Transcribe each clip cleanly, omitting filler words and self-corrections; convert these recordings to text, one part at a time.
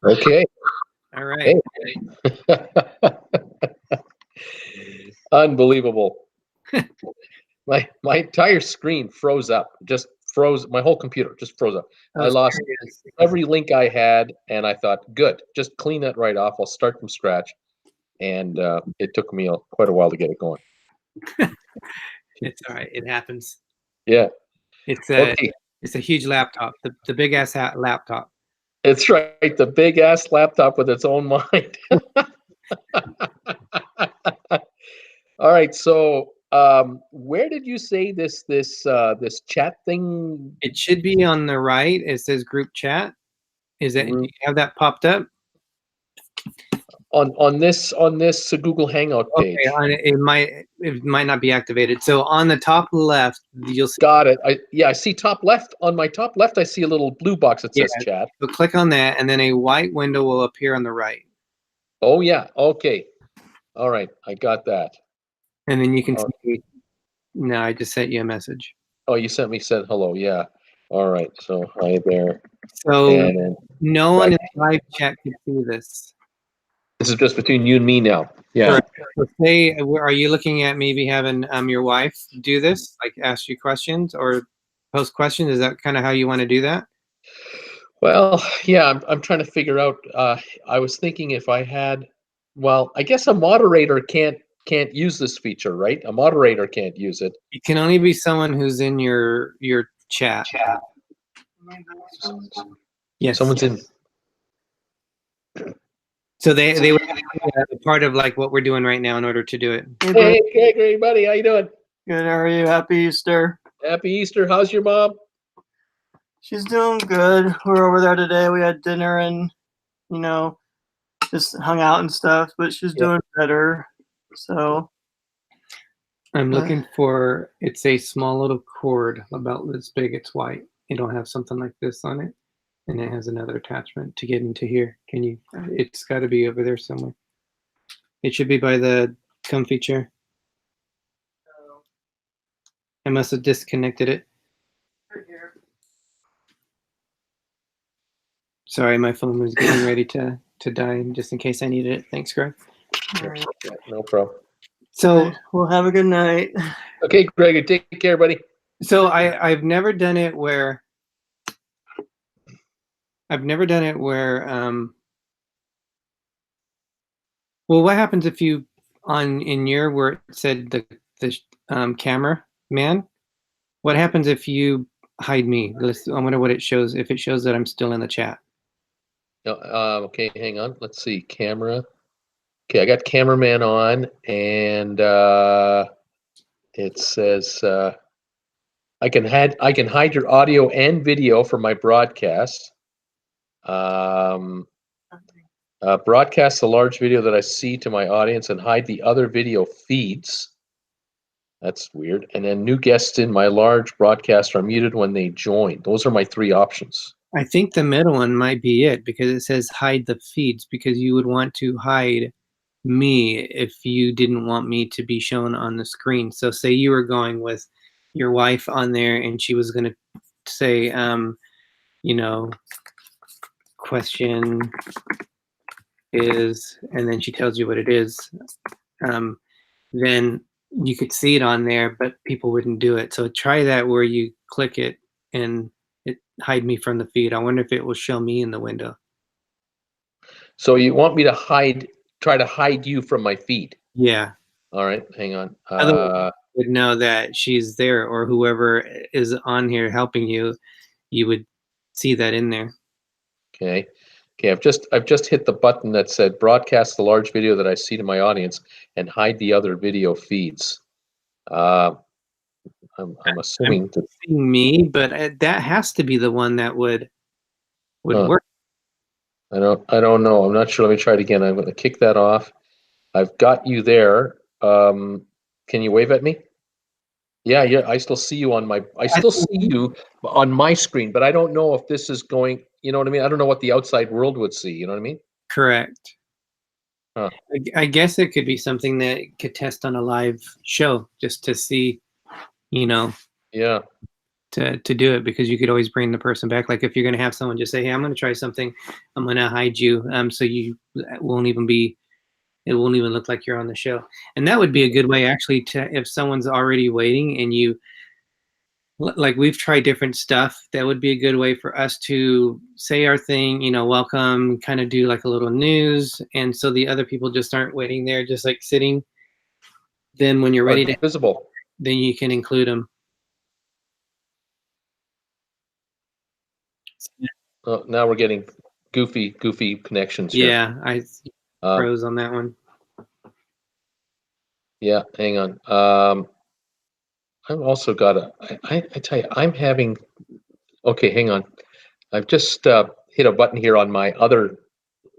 Okay. All right. Hey. Unbelievable. My entire screen froze up. Just froze. My whole computer just froze up. I lost every link I had, and I thought, good, just clean that right off. I'll start from scratch. And it took me quite a while to get it going. It's all right. It happens. Yeah. It's Okay. it's a huge laptop. The big ass laptop. It's right. The big ass laptop with its own mind. All right. So, where did you say this chat thing? It should be on the right. It says group chat. Is that, do you have that popped up? On this Google Hangout page. Okay, it might not be activated. So on the top left, you'll see. Got it. I see top left. On my top left, I see a little blue box that says chat. So click on that, and then a white window will appear on the right. Oh yeah. Okay. All right. I got that. And then you can see. No, I just sent you a message. Oh, you said hello. Yeah. All right. So hi there. So no one in live chat can see this. This is just between you and me now. Yeah. So say, are you looking at maybe having your wife do this, like ask you questions or post questions? Is that kind of how you want to do that? Well, yeah, I'm trying to figure out. I was thinking if I had, well, I guess a moderator can't use this feature, right? A moderator can't use it. It can only be someone who's in your chat. Yes. Someone's in. So they would have to be part of like what we're doing right now in order to do it. Hey, Gregory, buddy, how you doing? Good. How are you? Happy Easter. Happy Easter. How's your mom? She's doing good. We're over there today. We had dinner and, you know, just hung out and stuff, but she's doing better. So I'm looking for, it's a small little cord about this big. It's white. It'll have something like this on it. And it has another attachment to get into here. Can you, it's got to be over there somewhere. It should be by the comfy chair. I must have disconnected it. Sorry, my phone was getting ready to die, just in case I needed it. Thanks, Greg. Right. No problem. So we'll have a good night. Okay, Greg, take care, buddy. So I've never done it where well, what happens if you in your where it said the camera man? What happens if you hide me? I wonder what it shows, if it shows that I'm still in the chat. Okay, hang on. Let's see. Camera. Okay, I got cameraman on, and it says I can hide your audio and video from my broadcast. Broadcast a large video that I see to my audience and hide the other video feeds. That's weird. And then new guests in my large broadcast are muted when they join. Those are my three options. I think the middle one might be it, because it says hide the feeds, because you would want to hide me if you didn't want me to be shown on the screen. So say you were going with your wife on there and she was going to say, you know, question is, and then she tells you what it is, then you could see it on there, but people wouldn't do it. So try that where you click it and it hide me from the feed. I wonder if it will show me in the window. So you want me to try to hide you from my feed? Yeah. All right, hang on. Otherwise, you would know that she's there, or whoever is on here helping you, you would see that in there. Okay. Okay, I've just hit the button that said broadcast the large video that I see to my audience and hide the other video feeds. I'm assuming that me, but that has to be the one that would work. I don't know. I'm not sure. Let me try it again. I'm going to kick that off. I've got you there. Can you wave at me? Yeah. I still see you on my screen, but I don't know if this is going. You know what I mean? I don't know what the outside world would see. You know what I mean? Correct. Huh. I guess it could be something that could test on a live show just to see, you know. Yeah. to do it, because you could always bring the person back. Like if you're going to have someone just say, hey, I'm going to try something, I'm going to hide you, so you won't even be, it won't even look like you're on the show. And that would be a good way actually to, if someone's already waiting and you, like we've tried different stuff, that would be a good way for us to say our thing, you know, welcome, kind of do like a little news. And so the other people just aren't waiting there, just like sitting. Then when you're ready to, visible, then you can include them. oh, now we're getting goofy connections here. Yeah, I froze on that one. Yeah, hang on. I've also got I tell you, I'm having, okay, hang on. I've just hit a button here on my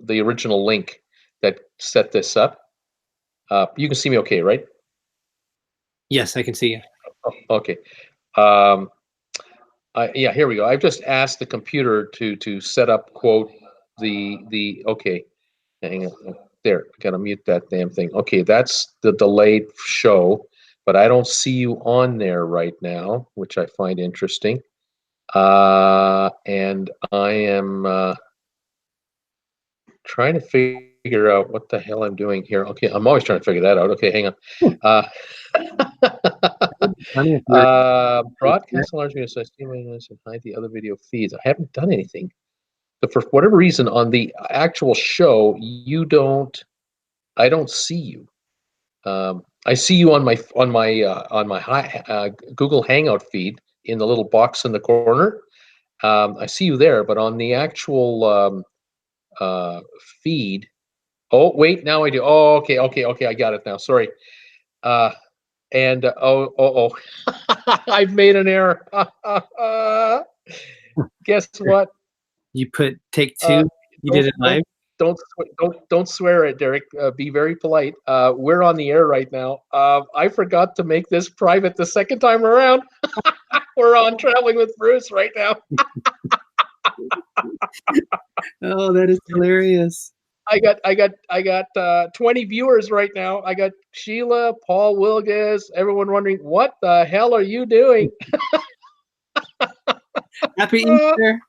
the original link that set this up. You can see me okay, right? Yes, I can see you. Oh, okay. Yeah, here we go. I've just asked the computer to set up, quote, okay, hang on. There, I gotta mute that damn thing. Okay, that's the delayed show, but I don't see you on there right now, which I find interesting. And I am trying to figure out what the hell I'm doing here. Okay, I'm always trying to figure that out. Okay, hang on. Broadcast a large video size and hide the other video feeds. I haven't done anything. But for whatever reason, on the actual show, I don't see you. I see you on my Google Hangout feed in the little box in the corner. I see you there, but on the actual feed. Oh wait, now I do. Oh, okay, I got it now. Sorry. I've made an error. Guess what? You put take two. You did it live. Don't swear it, Derick. Be very polite. We're on the air right now. I forgot to make this private the second time around. We're on Traveling with Bruce right now. Oh, that is hilarious. I got 20 viewers right now. I got Sheila, Paul Wilges, everyone wondering, what the hell are you doing? Happy Easter.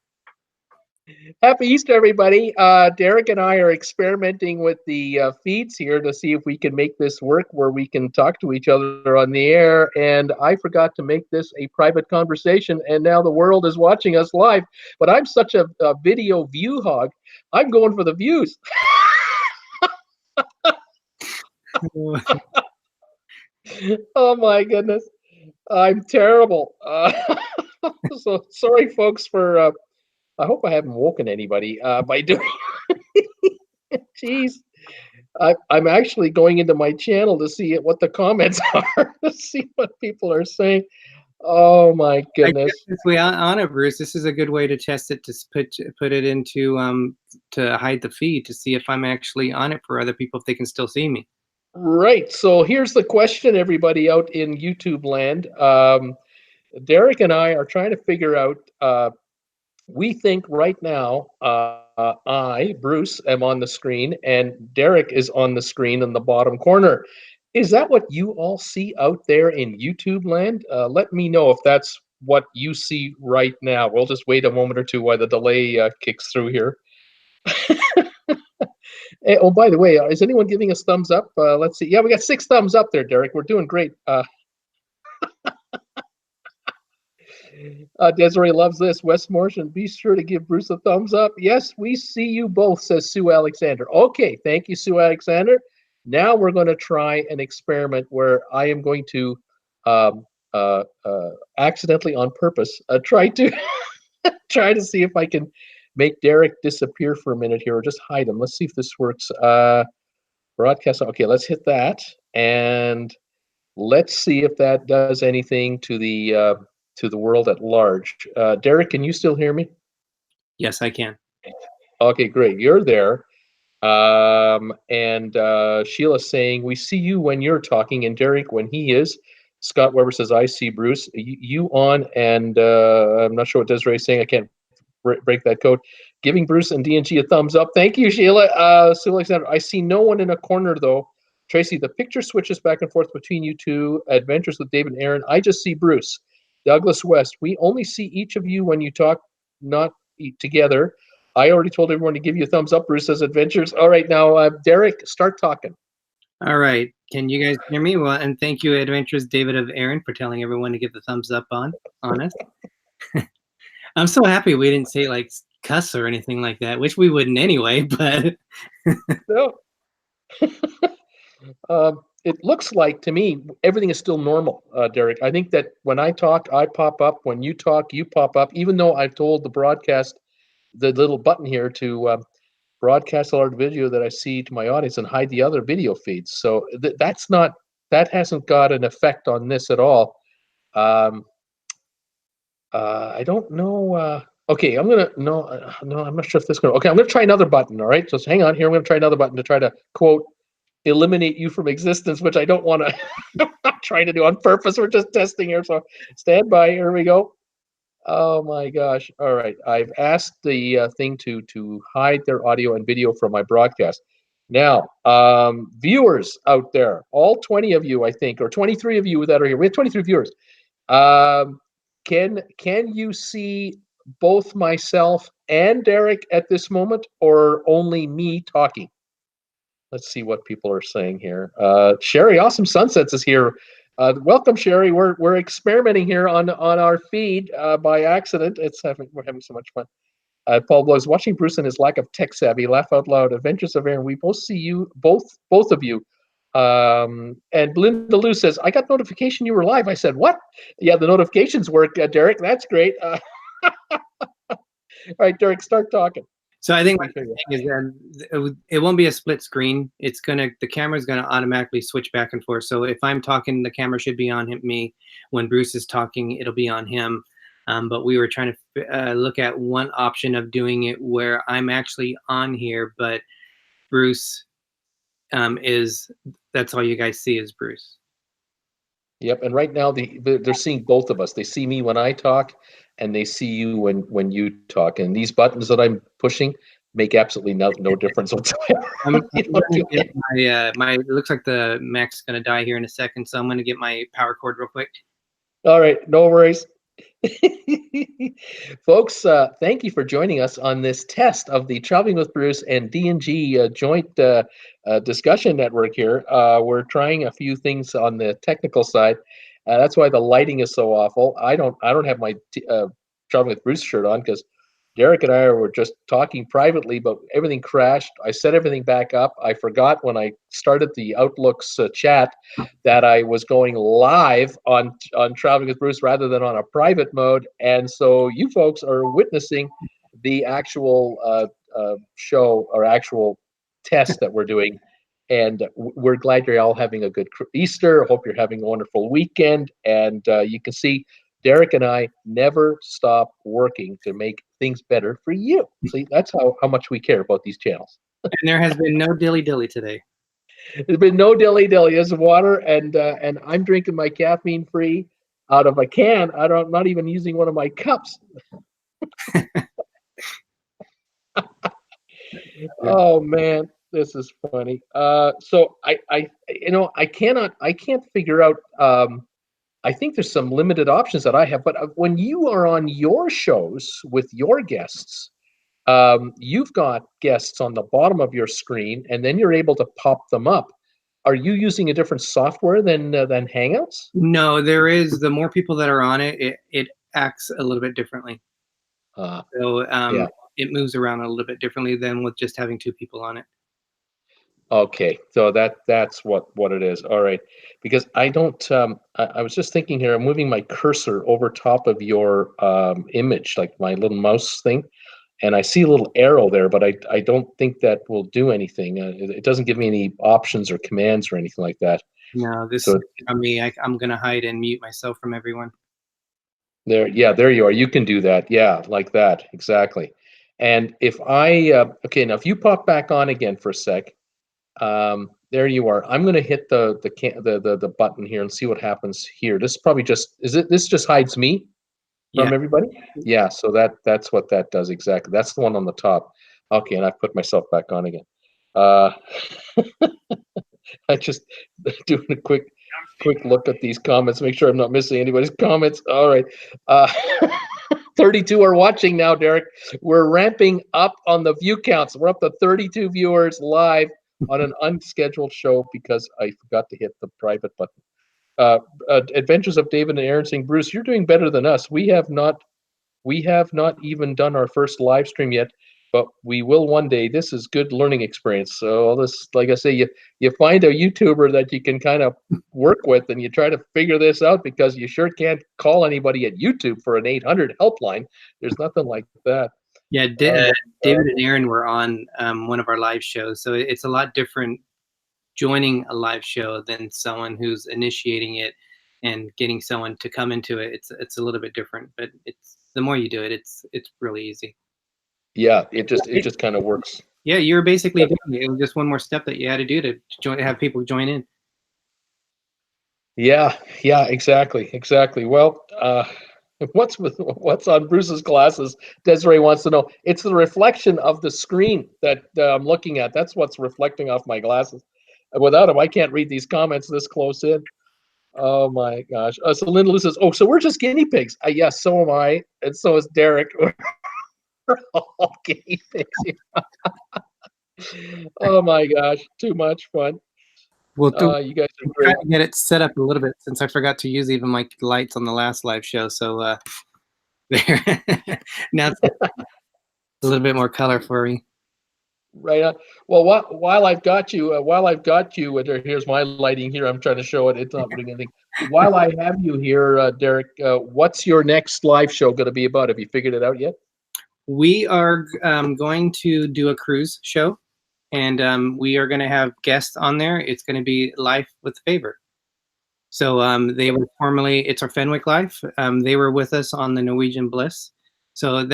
Happy Easter, everybody. Derick and I are experimenting with the feeds here to see if we can make this work where we can talk to each other on the air. And I forgot to make this a private conversation, and now the world is watching us live. But I'm such a video view hog. I'm going for the views. Oh my goodness. I'm terrible. So sorry, folks, for I hope I haven't woken anybody by doing. Jeez, I'm actually going into my channel to see what the comments are, to see what people are saying. Oh my goodness! If we on it, Bruce, this is a good way to test it, to put it into to hide the feed to see if I'm actually on it for other people, if they can still see me. Right. So here's the question, everybody out in YouTube land. Derick and I are trying to figure out. We think right now, I, Bruce, am on the screen, and Derick is on the screen in the bottom corner. Is that what you all see out there in YouTube land? Let me know if that's what you see right now. We'll just wait a moment or two while the delay kicks through here. Oh, by the way, is anyone giving us thumbs up? Let's see. Yeah, we got 6 thumbs up there, Derick. We're doing great. Desiree loves this. Wes Morrison, be sure to give Bruce a thumbs up. Yes, we see you both, says Sue Alexander. Okay, thank you, Sue Alexander. Now we're going to try an experiment where I am going to accidentally, on purpose, try to try to see if I can make Derick disappear for a minute here, or just hide him. Let's see if this works. Broadcast. Okay, let's hit that, and let's see if that does anything to the world at large. Derick, can you still hear me? Yes, I can. Okay, great. You're there. And Sheila's saying, we see you when you're talking, and Derick when he is. Scott Weber says, I see Bruce. You on, and I'm not sure what Desiree's saying. I can't break that code. Giving Bruce and DNG a thumbs up. Thank you, Sheila. Sue Alexander, I see no one in a corner, though. Tracy, the picture switches back and forth between you two. Adventures with David and Aaron. I just see Bruce. Douglas West, we only see each of you when you talk, not together. I already told everyone to give you a thumbs up. Bruce says adventures. All right, now, Derick, start talking. All right. Can you guys hear me? Well, and thank you, Adventures David of Aaron, for telling everyone to give the thumbs up on us. I'm so happy we didn't say like cuss or anything like that, which we wouldn't anyway, but No. It looks like to me everything is still normal, Derick. I think that when I talk, I pop up. When you talk, you pop up. Even though I've told the broadcast, the little button here to broadcast all our video that I see to my audience and hide the other video feeds. So that hasn't got an effect on this at all. I don't know. Okay, I'm gonna no, I'm not sure if this is gonna. Okay, I'm gonna try another button. All right, so hang on here. I'm gonna try another button to try to quote eliminate you from existence, which I don't want to. I'm not trying to do on purpose. We're just testing here. So stand by. Here we go. Oh my gosh! All right, I've asked the thing to hide their audio and video from my broadcast. Now, viewers out there, all 20 of you, I think, or 23 of you that are here. We have 23 viewers. Can you see both myself and Derick at this moment, or only me talking? Let's see what people are saying here. Sherry, Awesome Sunsets is here. Welcome, Sherry. We're experimenting here on our feed by accident. We're having so much fun. Paul Blows, watching Bruce and his lack of tech savvy, laugh out loud. Adventures of Aaron. We both see you, both of you. And Linda Lou says, I got notification you were live. I said, what? Yeah, the notifications work, Derick. That's great. All right, Derick, start talking. So I think the thing is that it won't be a split screen. The camera's gonna automatically switch back and forth. So if I'm talking, the camera should be on me. When Bruce is talking, it'll be on him. But we were trying to look at one option of doing it where I'm actually on here, but Bruce that's all you guys see is Bruce. Yep, and right now they're seeing both of us. They see me when I talk, and they see you when you talk. And these buttons that I'm pushing make absolutely no difference whatsoever. It looks like the Mac's gonna die here in a second, so I'm gonna get my power cord real quick. All right, no worries. Folks, thank you for joining us on this test of the Traveling with Bruce and D&G joint discussion network here. We're trying a few things on the technical side. That's why the lighting is so awful. I don't have my Traveling with Bruce shirt on because Derick and I were just talking privately, but everything crashed. I set everything back up. I forgot when I started the Outlooks chat that I was going live on Traveling with Bruce rather than on a private mode. And so you folks are witnessing the actual show or actual test that we're doing. And we're glad you're all having a good Easter. Hope you're having a wonderful weekend. And you can see Derick and I never stop working to make things better for you. See, that's how much we care about these channels. And there has been no dilly-dilly today. There's been no dilly-dilly. There's water, and I'm drinking my caffeine-free out of a can. I'm not even using one of my cups. Oh man, this is funny. So I can't figure out. I think there's some limited options that I have, but when you are on your shows with your guests, you've got guests on the bottom of your screen, and then you're able to pop them up. Are you using a different software than Hangouts? No, there is. The more people that are on it, it acts a little bit differently. Yeah. It moves around a little bit differently than with just having two people on it. Okay, so that's what it is. All right, because I don't. I was just thinking here. I'm moving my cursor over top of your image, like my little mouse thing, and I see a little arrow there, but I don't think that will do anything. It doesn't give me any options or commands or anything like that. No, this is from me. I'm gonna hide and mute myself from everyone. There you are. You can do that. Yeah, like that, exactly. And if I okay, now if you pop back on again for a sec. There you are. I'm going to hit the button here and see what happens here. This probably this just hides me from everybody. Yeah, so that's what that does exactly. That's the one on the top. Okay, and I've put myself back on again. I just doing a quick. quick look at these comments, make sure I'm not missing anybody's comments. All right. Uh, 32 are watching now, Derick. We're ramping up on the view counts. We're up to 32 viewers live on an unscheduled show because I forgot to hit the private button. Adventures of David and Aaron saying, Bruce, you're doing better than us. We have not even done our first live stream yet, but we will one day. This is good learning experience. So this, like I say, you find a YouTuber that you can kind of work with, and you try to figure this out, because you sure can't call anybody at YouTube for an 800 helpline. There's nothing like that. Yeah, David and Aaron were on one of our live shows, so it's a lot different joining a live show than someone who's initiating it and getting someone to come into it. It's a little bit different, but it's the more you do it, it's really easy. Yeah, it just kind of works. Yeah, you were basically doing it. It was just one more step that you had to do to join, have people join in. Yeah, exactly. Well, what's on Bruce's glasses? Desiree wants to know. It's the reflection of the screen that I'm looking at. That's what's reflecting off my glasses. Without them, I can't read these comments this close in. Oh my gosh. So Linda Lou says, "Oh, so we're just guinea pigs." Yes, so am I, and so is Derick. We're all guinea pigs. Oh my gosh, too much fun. Well, you guys are try great. to get it set up a little bit, since I forgot to use even my lights on the last live show. So there, now it's a little bit more color for me. Right on. Well, while I've got you, here's my lighting here. I'm trying to show it. It's not doing anything. While I have you here, Derick, what's your next live show going to be about? Have you figured it out yet? We are going to do a cruise show, and we are going to have guests on there. It's going to be Life with Favor. So they were formerly, it's our Fenwick Life. They were with us on the Norwegian Bliss. So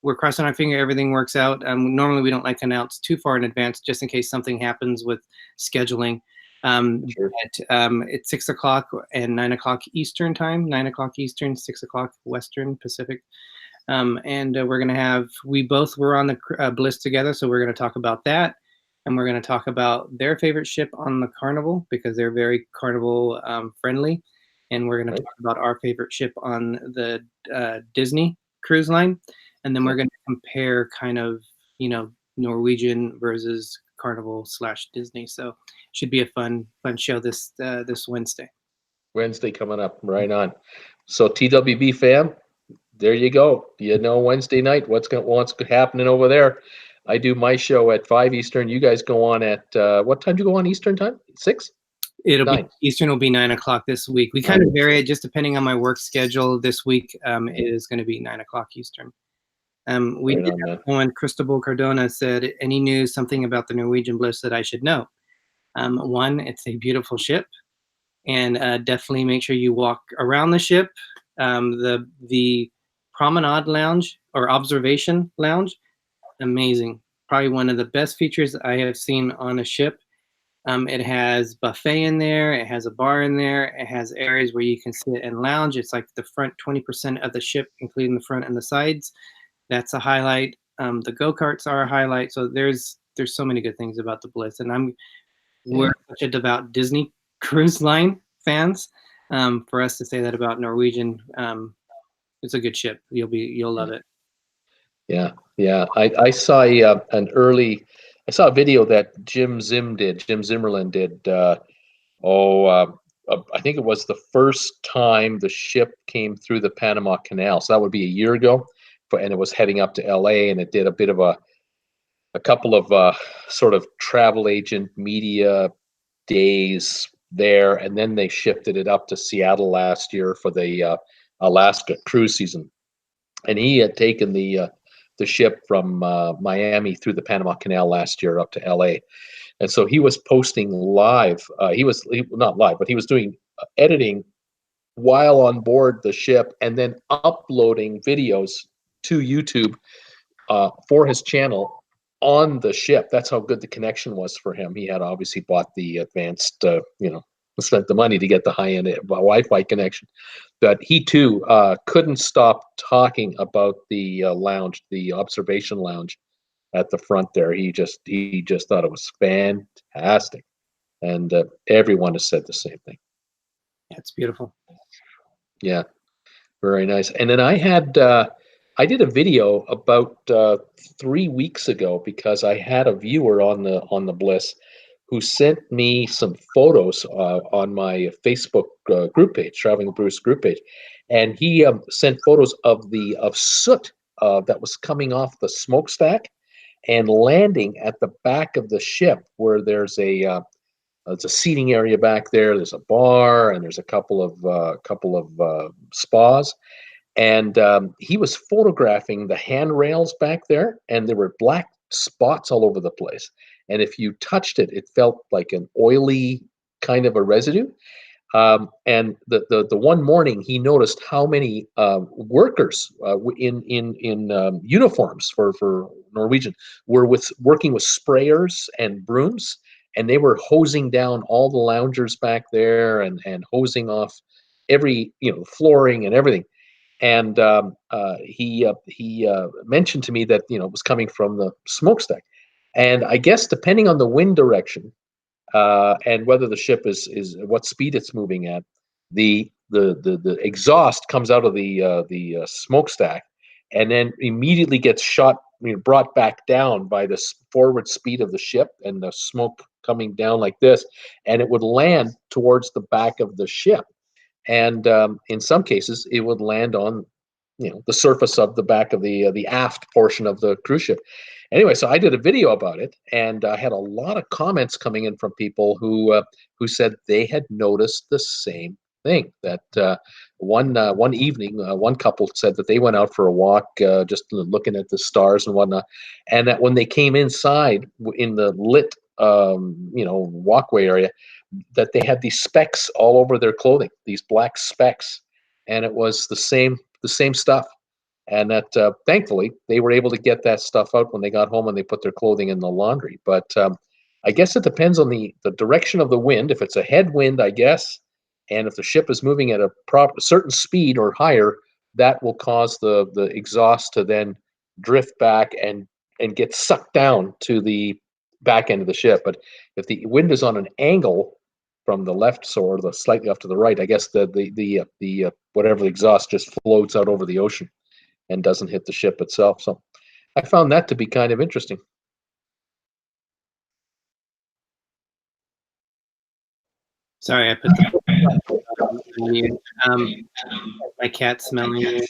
we're crossing our finger everything works out. Normally we don't like to announce too far in advance, just in case something happens with scheduling. Sure. It's 6 o'clock and 9 o'clock Eastern time, 9 o'clock Eastern, 6 o'clock Western Pacific. And we're going to have, we both were on the Bliss together, so we're going to talk about that. And we're going to talk about their favorite ship on the Carnival, because they're very Carnival friendly. And we're going to talk about our favorite ship on the Disney cruise line. And then we're going to compare kind of, Norwegian versus Carnival / Disney. So it should be a fun show this Wednesday. Wednesday coming up, right on. So TWB fam, there you go. Wednesday night, what's happening over there. I do my show at 5 Eastern. You guys go on at what time do you go on Eastern time? 6? Eastern will be 9 o'clock this week. We kind of vary it just depending on my work schedule. This week it is going to be 9 o'clock Eastern. We did have someone, Cristobal Cardona, said, any news, something about the Norwegian Bliss that I should know? One, it's a beautiful ship, and definitely make sure you walk around the ship. The promenade lounge or observation lounge, amazing. Probably one of the best features I have seen on a ship. It has buffet in there. It has a bar in there. It has areas where you can sit and lounge. It's like the front 20% of the ship, including the front and the sides. That's a highlight. The go-karts are a highlight. So there's so many good things about the Bliss, and we're such a devout Disney cruise line fans. For us to say that about Norwegian, it's a good ship. You'll love it. Yeah. I saw I saw a video that Jim Zimmerlin did. I think it was the first time the ship came through the Panama Canal. So that would be a year ago, and it was heading up to LA, and it did a bit of a couple of sort of travel agent media days there, and then they shifted it up to Seattle last year for the Alaska cruise season. And he had taken the ship from Miami through the Panama Canal last year up to LA. And so he was posting live. He was not live, but he was doing editing while on board the ship, and then uploading videos to YouTube for his channel on the ship. That's how good the connection was for him. He had obviously bought the advanced, spent the money to get the high-end Wi-Fi connection. But he too couldn't stop talking about the lounge, the observation lounge at the front there. He just thought it was fantastic, and everyone has said the same thing. That's beautiful. Yeah, very nice. And then I did a video about 3 weeks ago because I had a viewer on the Bliss who sent me some photos on my Facebook group page, Traveling with Bruce group page, and he sent photos of soot that was coming off the smokestack and landing at the back of the ship, where it's a seating area back there. There's a bar and there's a couple of spas, and he was photographing the handrails back there, and there were black spots all over the place. And if you touched it, it felt like an oily kind of a residue. And the one morning he noticed how many workers in uniforms for Norwegian were working with sprayers and brooms, and they were hosing down all the loungers back there and hosing off every flooring and everything. And he mentioned to me that it was coming from the smokestack, and I guess depending on the wind direction and whether the ship is what speed it's moving at, the exhaust comes out of the smokestack, and then immediately gets brought back down by the forward speed of the ship and the smoke coming down like this, and it would land towards the back of the ship. And in some cases, it would land on, the surface of the back of the aft portion of the cruise ship. Anyway, so I did a video about it, and I had a lot of comments coming in from people who said they had noticed the same thing. That one evening, one couple said that they went out for a walk, just looking at the stars and whatnot, and that when they came inside in the lit, walkway area, that they had these specks all over their clothing, these black specks, and it was the same stuff. And that thankfully they were able to get that stuff out when they got home and they put their clothing in the laundry. But I guess it depends on the direction of the wind. If it's a headwind, I guess, and if the ship is moving at a certain speed or higher, that will cause the exhaust to then drift back and get sucked down to the back end of the ship. But if the wind is on an angle from the left or the slightly off to the right, I guess the whatever the exhaust just floats out over the ocean and doesn't hit the ship itself. So I found that to be kind of interesting. Sorry, I put that on mute. My cat smelling you,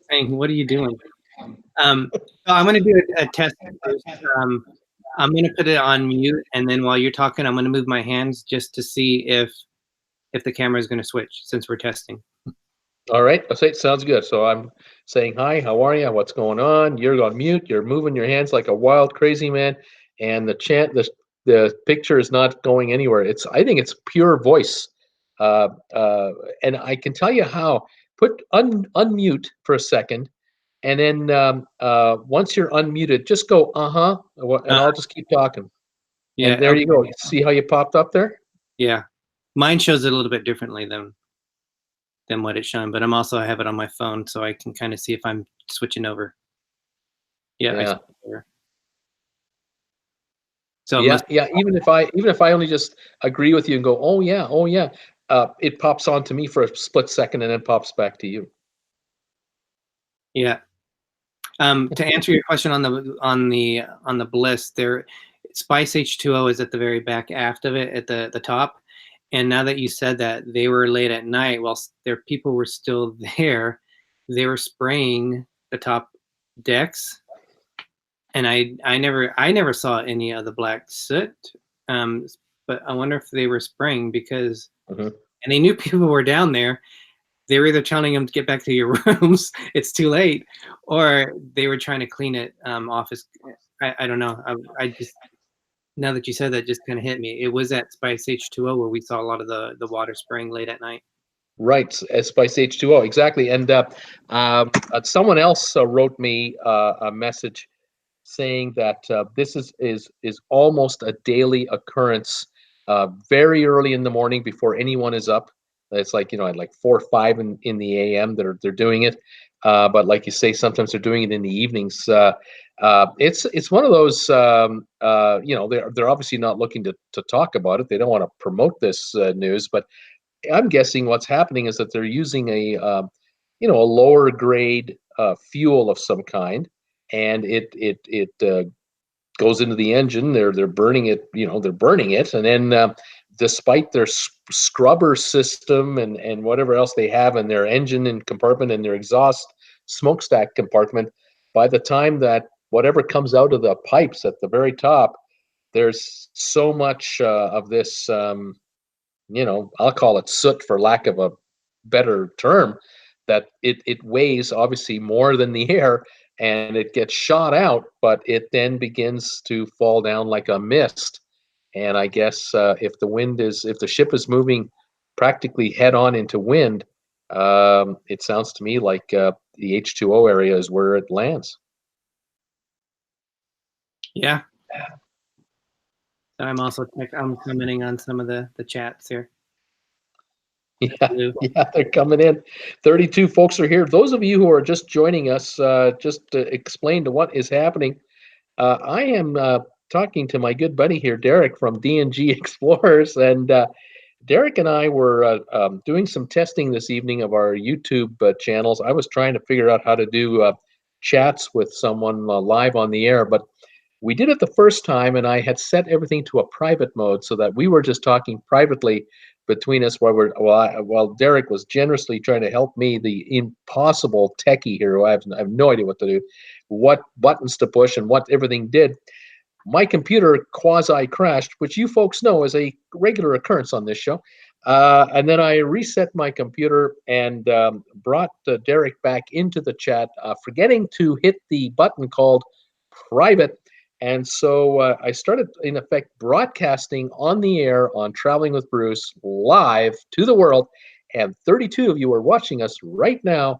saying, "What are you doing?" So I'm going to do a test. I'm going to put it on mute, and then while you're talking, I'm going to move my hands just to see if the camera is going to switch, since we're testing. All right, sounds good. So I'm saying hi, how are you? What's going on? You're on mute. You're moving your hands like a wild, crazy man, and the picture is not going anywhere. I think it's pure voice, and I can tell you how. Unmute for a second, and then once you're unmuted, just go and I'll just keep talking. Yeah, and there you go. See how you popped up there? Yeah, mine shows it a little bit differently than what it's showing, but I have it on my phone, so I can kind of see if I'm switching over. Yeah. I switched over. So even if I only just agree with you and go, oh yeah, it pops on to me for a split second and then pops back to you. Yeah. To answer your question on the Bliss, there, Spice H2O is at the very back aft of it, at the top. And now that you said that, they were late at night while their people were still there. They were spraying the top decks, and I never saw any of the black soot. But I wonder if they were spraying because, and they knew people were down there. They were either telling them to get back to your rooms, it's too late, or they were trying to clean it off. I don't know. I just, now that you said that, just kind of hit me. It was at Spice H2O where we saw a lot of the water spraying late at night. Right, Spice H2O, exactly. And someone else wrote me a message saying that this is almost a daily occurrence, very early in the morning before anyone is up. It's like, at like 4 or 5 in the a.m. they're doing it. But like you say, sometimes they're doing it in the evenings. It's one of those, they're obviously not looking to talk about it. They don't want to promote this news, but I'm guessing what's happening is that they're using a lower grade fuel of some kind, and it goes into the engine. They're burning it. They're burning it, and then despite their scrubber system and whatever else they have in their engine and compartment and their exhaust smokestack compartment, by the time that whatever comes out of the pipes at the very top, there's so much of this. I'll call it soot for lack of a better term, that it weighs obviously more than the air, and it gets shot out, but it then begins to fall down like a mist. And I guess if the ship is moving practically head on into wind, it sounds to me like the H2O area is where it lands. Yeah. I'm commenting on some of the chats here. Yeah, they're coming in. 32 folks are here. Those of you who are just joining us, just to explain to what is happening, I am talking to my good buddy here, Derick from D&G Explorers, and Derick and I were doing some testing this evening of our YouTube channels. I was trying to figure out how to do chats with someone live on the air, but we did it the first time, and I had set everything to a private mode so that we were just talking privately between us while Derick was generously trying to help me, the impossible techie here, who I have no idea what to do, what buttons to push and what everything did. My computer quasi crashed, which you folks know is a regular occurrence on this show. And then I reset my computer and brought Derick back into the chat, forgetting to hit the button called private. And so I started, in effect, broadcasting on the air on Traveling with Bruce live to the world. And 32 of you are watching us right now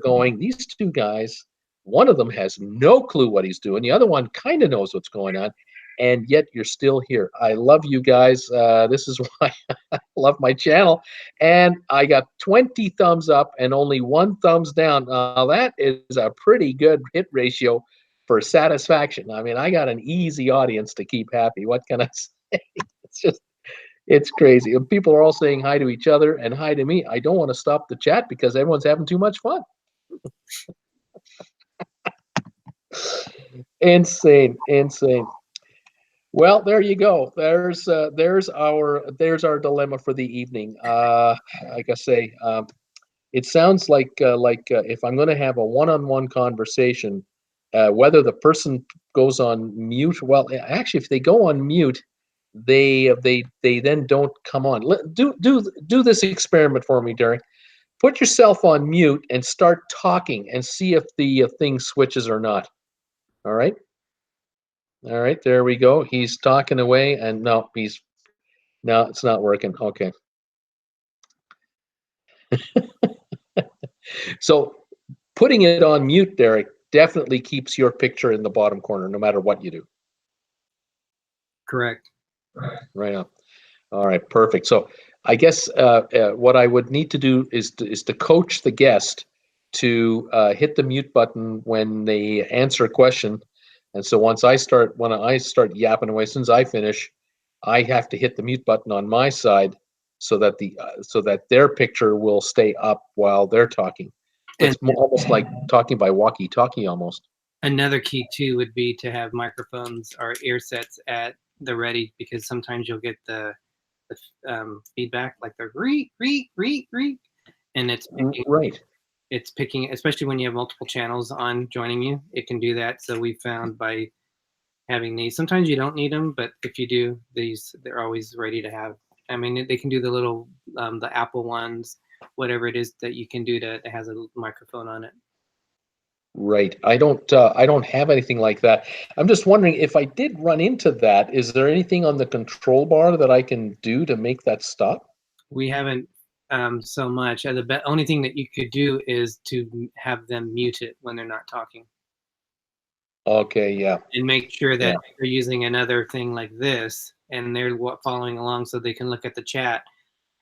going, these two guys, one of them has no clue what he's doing. The other one kind of knows what's going on. And yet you're still here. I love you guys. This is why I love my channel. And I got 20 thumbs up and only 1 thumbs down. That is a pretty good hit ratio for satisfaction. I mean, I got an easy audience to keep happy. What can I say? It's crazy. And people are all saying hi to each other and hi to me. I don't want to stop the chat because everyone's having too much fun. Insane. Well, there you go. There's our dilemma for the evening. Like I say, it sounds like if I'm going to have a one-on-one conversation, whether the person goes on mute, well, actually, if they go on mute, they then don't come on. Do this experiment for me, Derick. Put yourself on mute and start talking and see if the thing switches or not. All right. All right, there we go. He's talking away, and no, it's not working. Okay. So putting it on mute, Derick, definitely keeps your picture in the bottom corner, no matter what you do. Correct. Right on. All right, perfect. So I guess what I would need to do is to coach the guest to hit the mute button when they answer a question. And so when I start yapping away, as soon as I finish, I have to hit the mute button on my side so that their picture will stay up while they're talking. It's almost like talking by walkie-talkie almost. Another key too would be to have microphones or ear sets at the ready, because sometimes you'll get the feedback, like the reek, and it's picking, right. It's picking, especially when you have multiple channels on joining you. It can do that. So we found by having these, sometimes you don't need them, but if you do, they're always ready to have. I mean, they can do the little the Apple ones, whatever it is that you can do that has a microphone on it. Right. I don't have anything like that. I'm just wondering, if I did run into that, is there anything on the control bar that I can do to make that stop? We haven't so much. The only thing that you could do is to have them mute it when they're not talking. Okay, yeah. And make sure that they're using another thing like this, and they're following along so they can look at the chat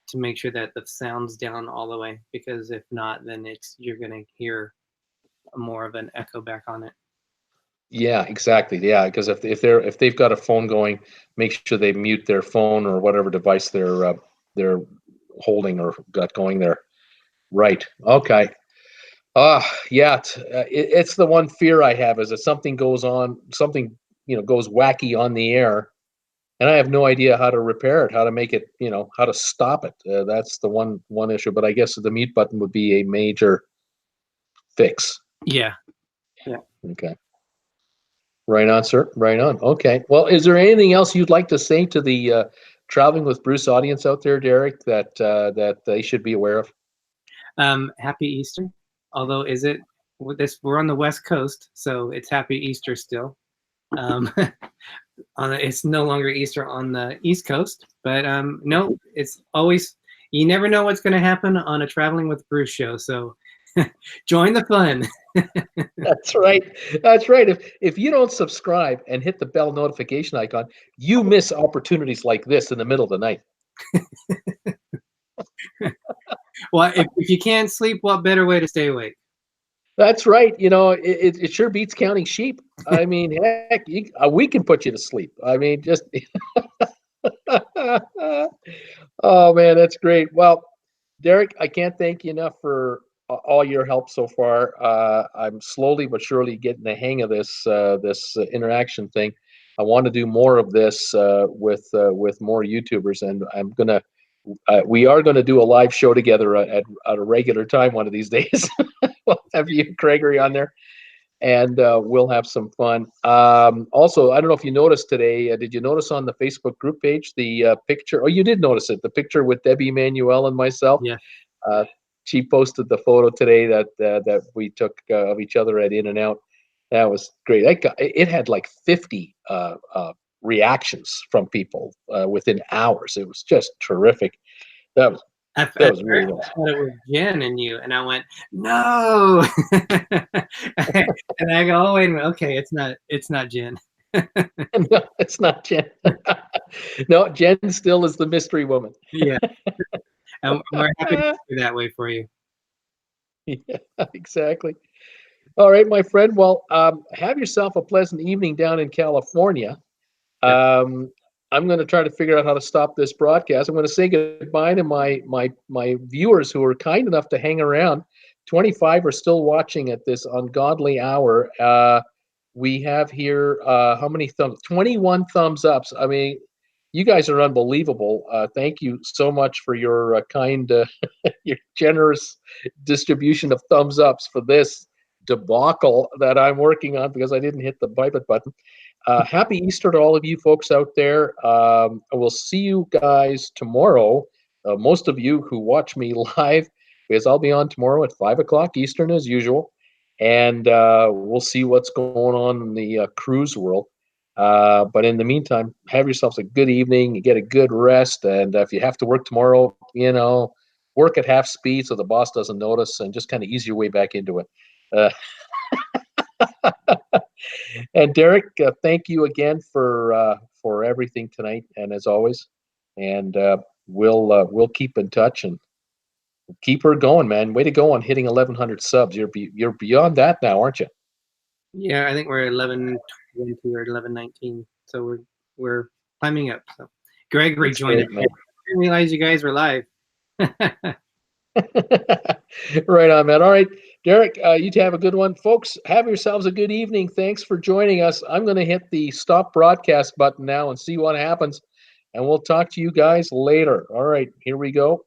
to make sure that the sound's down all the way. Because if not, then you're going to hear more of an echo back on it. Yeah, exactly. Yeah, because if they've got a phone going, make sure they mute their phone or whatever device they're holding or got going there. Right. Okay. Yeah. It's the one fear I have is that something goes on, something, goes wacky on the air, and I have no idea how to repair it, how to make it, how to stop it. That's the one issue. But I guess the mute button would be a major fix. Yeah. Okay. Right on, sir. Right on. Okay. Well, is there anything else you'd like to say to the Traveling with Bruce audience out there, Derick, that they should be aware of? Happy Easter. Although, we're on the West Coast, so it's Happy Easter still. It's no longer Easter on the East Coast, but no, it's always, you never know what's going to happen on a Traveling with Bruce show. So join the fun. That's right. That's right. If you don't subscribe and hit the bell notification icon, you miss opportunities like this in the middle of the night. Well, if you can't sleep, what better way to stay awake? That's right. It sure beats counting sheep. I mean, heck, we can put you to sleep. I mean, just oh man, that's great. Well, Derick, I can't thank you enough for all your help so far. I'm slowly but surely getting the hang of this interaction thing. I want to do more of this with more YouTubers, and we are gonna do a live show together at a regular time one of these days. We'll have you and Gregory on there, and we'll have some fun. Also, I don't know if you noticed today. Did you notice on the Facebook group page the picture? Oh, you did notice it. The picture with Debbie Manuel and myself. Yeah. She posted the photo today that we took of each other at In-N-Out. That was great. It had like 50 reactions from people within hours. It was just terrific. That was really nice. I thought it was Jen and you, and I went, no. And I go, oh, wait a minute. Okay, it's not Jen. No, it's not Jen. No, Jen still is the mystery woman. Yeah. And we're happy to do that way for you. Yeah, exactly. All right, my friend. Well, have yourself a pleasant evening down in California. I'm going to try to figure out how to stop this broadcast. I'm going to say goodbye to my viewers who are kind enough to hang around. 25 are still watching at this ungodly hour. We have here how many thumbs? 21 thumbs ups. I mean, you guys are unbelievable. Thank you so much for your kind, your generous distribution of thumbs ups for this debacle that I'm working on because I didn't hit the Bite button. Happy Easter to all of you folks out there. We'll see you guys tomorrow. Most of you who watch me live, because I'll be on tomorrow at 5 o'clock Eastern as usual. And we'll see what's going on in the cruise world. But in the meantime, have yourselves a good evening, get a good rest. And if you have to work tomorrow, work at half speed so the boss doesn't notice and just kind of ease your way back into it. And Derick, thank you again for everything tonight, and as always. And we'll keep in touch and keep her going, man. Way to go on hitting 1,100 subs. You're beyond that now, aren't you? Yeah, I think we're 1120 or 1119, so we're climbing up. So Gregory joined us. I didn't realize you guys were live. Right on, man. All right, Derick, you have a good one. Folks, have yourselves a good evening. Thanks for joining us. I'm going to hit the stop broadcast button now and see what happens, and we'll talk to you guys later. All right, here we go.